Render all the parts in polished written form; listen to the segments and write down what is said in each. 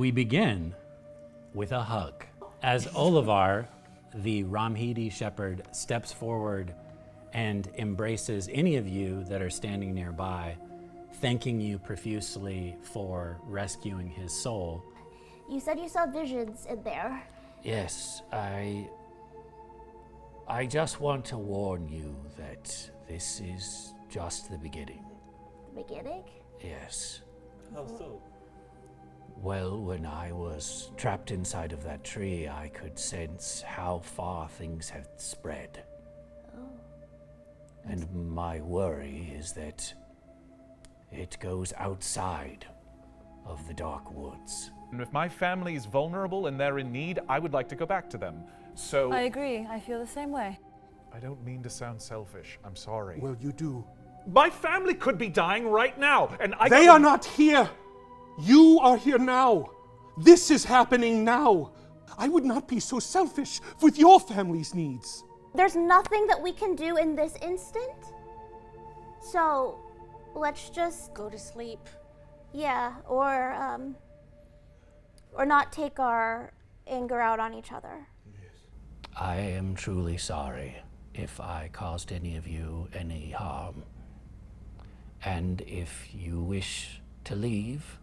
We begin with a hug. As Oluvar, the Ramhidi shepherd, steps forward and embraces any of you that are standing nearby, thanking you profusely for rescuing his soul. You said you saw visions in there. Yes, I just want to warn you that this is just the beginning. The beginning? Yes. How so? Well, when I was trapped inside of that tree, I could sense how far things had spread. Oh. And my worry is that it goes outside of the dark woods. And if my family is vulnerable and they're in need, I would like to go back to them. So I agree. I feel the same way. I don't mean to sound selfish. I'm sorry. Well, you do. My family could be dying right now, and They are not here. You are here now. This is happening now. I would not be so selfish with your family's needs. There's nothing that we can do in this instant. So, let's just Go to sleep. yeah, or not take our anger out on each other. I am truly sorry if I caused any of you any harm. And if you wish to leave,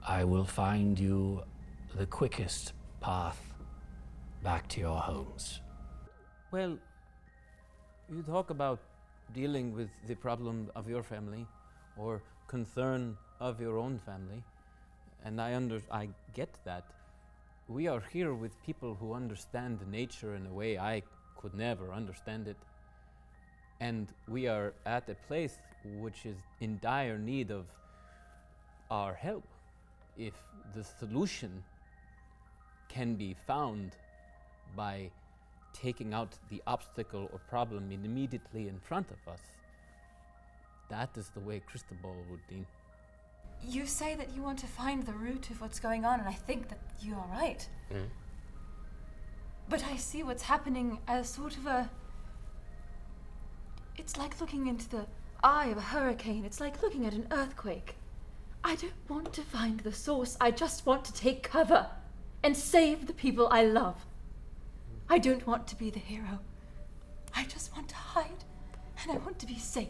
I will find you the quickest path back to your homes. Well, you talk about dealing with the problem of your family or concern of your own family, and I get that. We are here with people who understand nature in a way I could never understand it. And we are at a place which is in dire need of our help. If the solution can be found by taking out the obstacle or problem immediately in front of us, that is the way Cristobal would be. You say that you want to find the root of what's going on, and I think that you are right. Mm. But I see what's happening as sort of a... It's like looking into the eye of a hurricane. It's like looking at an earthquake. I don't want to find the source. I just want to take cover and save the people I love. I don't want to be the hero. I just want to hide, and I want to be safe.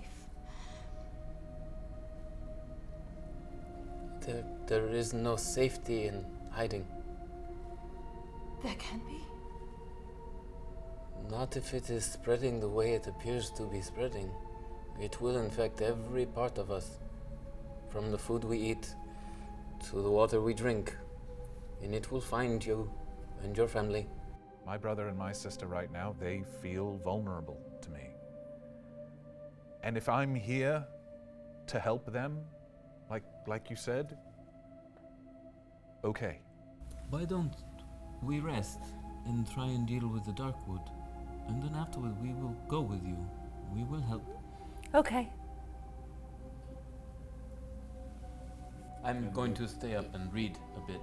There is no safety in hiding. There can be. Not if it is spreading the way it appears to be spreading. It will infect every part of us, from the food we eat to the water we drink, and it will find you and your family. My brother and my sister right now, they feel vulnerable to me. And if I'm here to help them, like you said, okay. Why don't we rest and try and deal with the Darkwood? And then afterward we will go with you. We will help. Okay. I'm going to stay up and read a bit.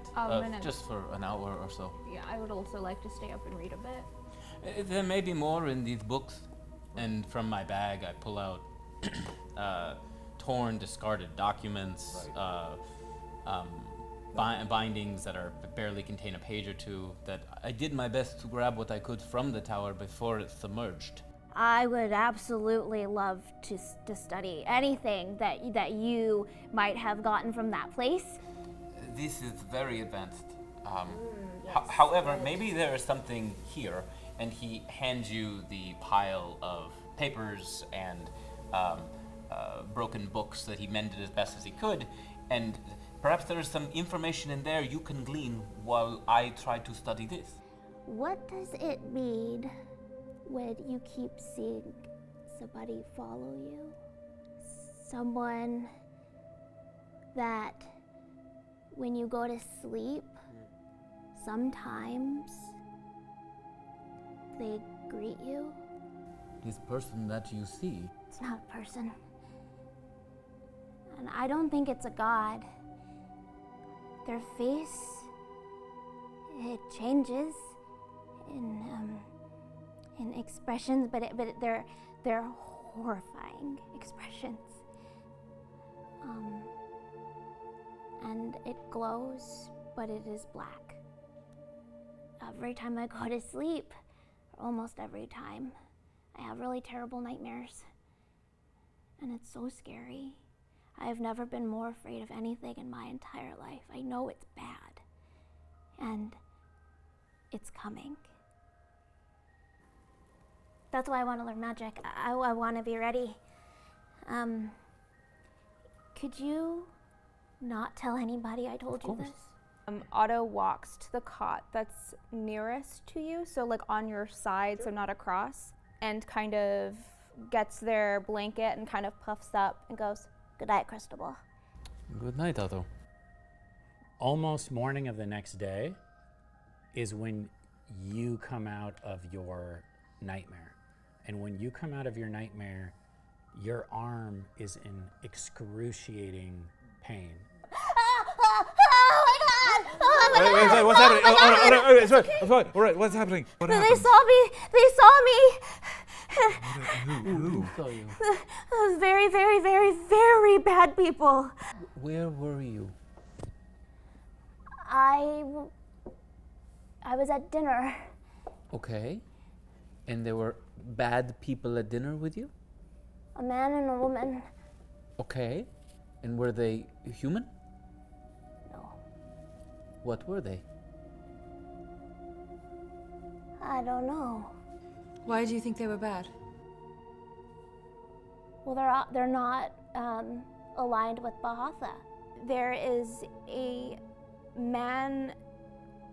Just for an hour or so. Yeah, I would also like to stay up and read a bit. There may be more in these books. And from my bag I pull out torn, discarded documents, bindings that barely contain a page or two, that I did my best to grab what I could from the tower before it submerged. I would absolutely love to study anything that you might have gotten from that place. This is very advanced. Yes. However, maybe there is something here, and he hands you the pile of papers and broken books that he mended as best as he could, and perhaps there is some information in there you can glean while I try to study this. What does it mean when you keep seeing somebody follow you? Someone that when you go to sleep, sometimes they greet you? This person that you see. It's not a person. And I don't think it's a god. Their face, it changes in expressions, but they're horrifying expressions. and it glows, but it is black. Every time I go to sleep, almost every time, I have really terrible nightmares. And it's so scary. I have never been more afraid of anything in my entire life. I know it's bad. And it's coming. That's why I want to learn magic. I want to be ready. Could you not tell anybody I told you this? Otto walks to the cot that's nearest to you, so like on your side, so not across, and kind of gets their blanket and kind of puffs up and goes, "Good night, Cristobal." Good night, Otto. Almost morning of the next day is when you come out of your nightmare. And when you come out of your nightmare, your arm is in excruciating pain. Wait, what's happening? All right, what's happening? What They happened? saw me. They saw me. Who? Saw you. Those very, very, very, very bad people. Where were you? I was at dinner. Okay. And there were bad people at dinner with you? A man and a woman. Okay. And were they human? No, What were they? I don't know. Why do you think they were bad? Well, they're not aligned with Bahatha. There is a man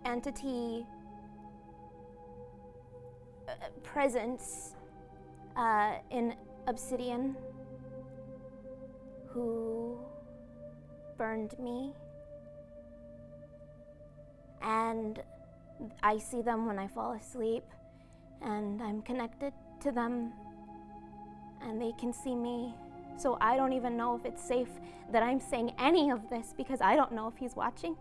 entity presence in Obsidian who burned me, and I see them when I fall asleep, and I'm connected to them, and they can see me. So I don't even know if it's safe that I'm saying any of this because I don't know if he's watching.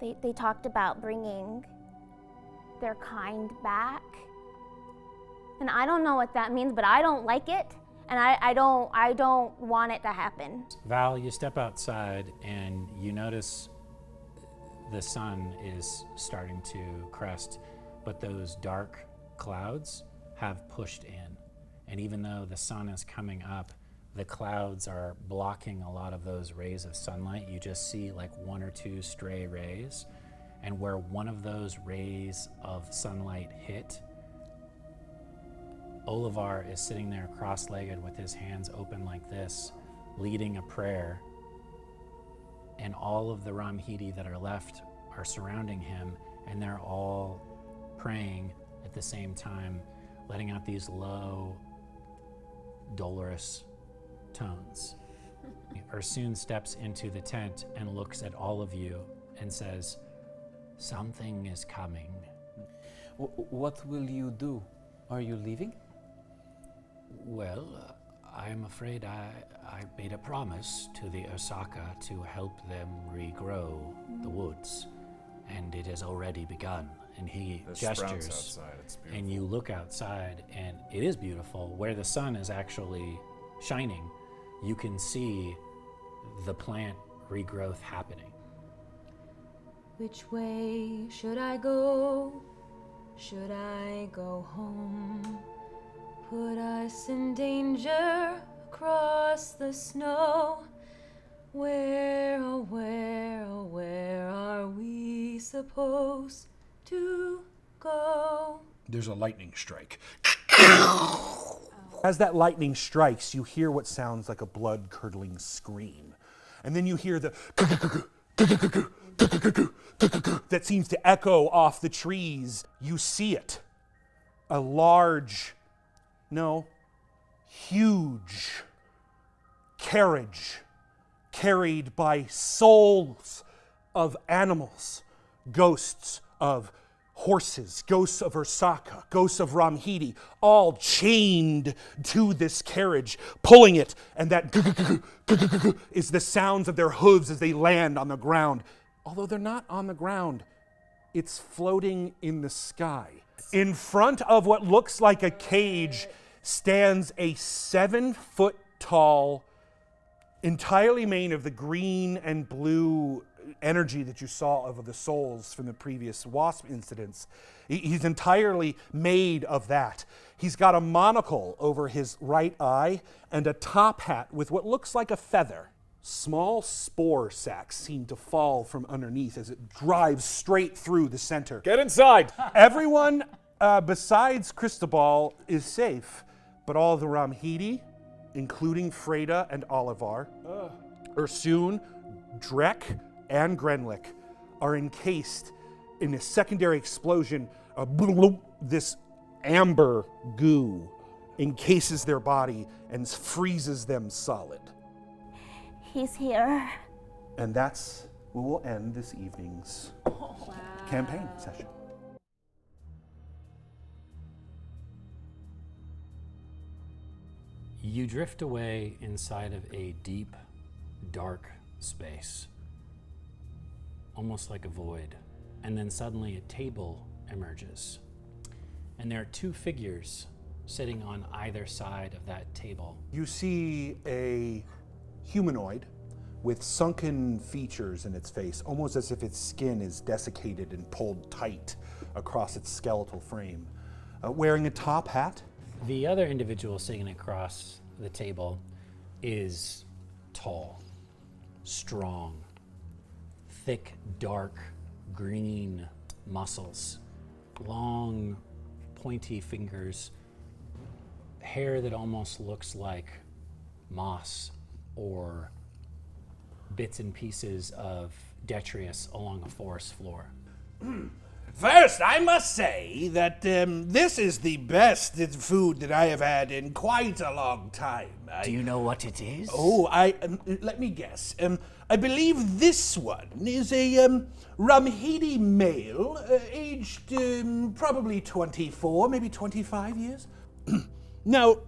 They talked about bringing their kind back, and I don't know what that means, but I don't like it, and I don't want it to happen. Val, you step outside and you notice the sun is starting to crest, but those dark clouds have pushed in. And even though the sun is coming up, the clouds are blocking a lot of those rays of sunlight. You just see like one or two stray rays. And where one of those rays of sunlight hit, Oluvar is sitting there cross-legged with his hands open like this, leading a prayer. And all of the Ramhidi that are left are surrounding him, and they're all praying at the same time, letting out these low, dolorous tones. Ursoon steps into the tent and looks at all of you and says, "Something is coming." What will you do? Are you leaving? Well, I'm afraid I made a promise to the Osaka to help them regrow the woods, and it has already begun. And he There's sprouts gestures, outside. It's beautiful. And you look outside, and it is beautiful. Where the sun is actually shining, you can see the plant regrowth happening. Which way should I go? Should I go home? Put us in danger across the snow. Where, oh where, oh where are we supposed to go? There's a lightning strike. As that lightning strikes, you hear what sounds like a blood-curdling scream. And then you hear the that seems to echo off the trees. You see it. A large, no, huge carriage carried by souls of animals, ghosts of horses, ghosts of Osaka, ghosts of Ramhidi, all chained to this carriage, pulling it, and that is the sounds of their hooves as they land on the ground. Although they're not on the ground, it's floating in the sky. In front of what looks like a cage stands a 7-foot-tall entirely made of the green and blue energy that you saw of the souls from the previous wasp incidents. He's entirely made of that. He's got a monocle over his right eye and a top hat with what looks like a feather. Small spore sacs seem to fall from underneath as it drives straight through the center. Get inside! Everyone besides Cristobal is safe, but all the Ramhidi, including Freda and Oluvar, Ursoon, Drek, and Grenlick, are encased in a secondary explosion. This amber goo encases their body and freezes them solid. He's here. And that's where we'll end this evening's campaign session. You drift away inside of a deep, dark space, almost like a void, and then suddenly a table emerges. And there are two figures sitting on either side of that table. You see a humanoid with sunken features in its face, almost as if its skin is desiccated and pulled tight across its skeletal frame, wearing a top hat. The other individual sitting across the table is tall, strong, thick, dark, green muscles, long, pointy fingers, hair that almost looks like moss or bits and pieces of detritus along a forest floor. First, I must say that this is the best food that I have had in quite a long time. Do you know what it is? Oh, let me guess. I believe this one is a Ramhidi male, aged probably 24, maybe 25 years. Now,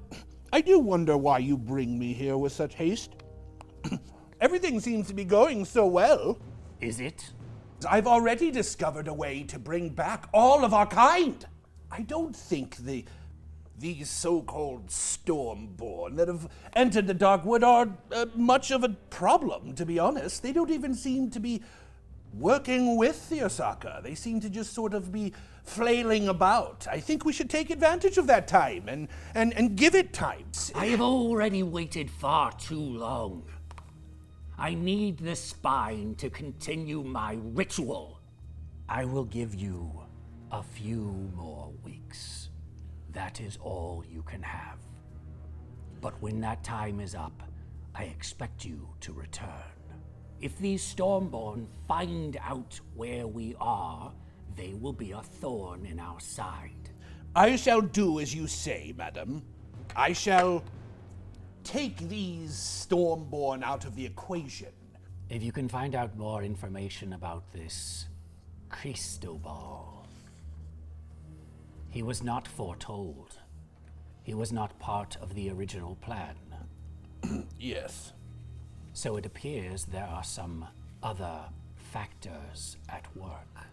I do wonder why you bring me here with such haste. Everything seems to be going so well. Is it? I've already discovered a way to bring back all of our kind. I don't think these so-called Stormborn that have entered the Darkwood are much of a problem, to be honest. They don't even seem to be working with the Osaka. They seem to just sort of be flailing about. I think we should take advantage of that time and give it time. I have already waited far too long. I need the spine to continue my ritual. I will give you a few more weeks. That is all you can have. But when that time is up, I expect you to return. If these Stormborn find out where we are, they will be a thorn in our side. I shall do as you say, madam. I shall take these Stormborn out of the equation. If you can find out more information about this Cristobal, he was not foretold. He was not part of the original plan. Yes. So it appears there are some other factors at work.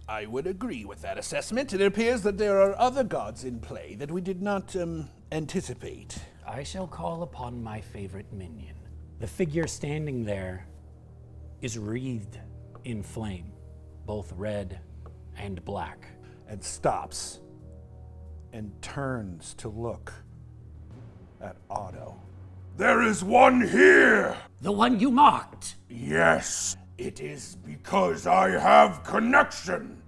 I would agree with that assessment. It appears that there are other gods in play that we did not anticipate. I shall call upon my favorite minion. The figure standing there is wreathed in flame, both red and black. And stops and turns to look at Otto. There is one here! The one you marked! Yes, it is because I have connection.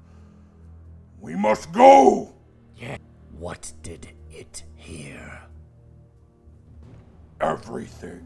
We must go! Yeah. What did it hear? Everything.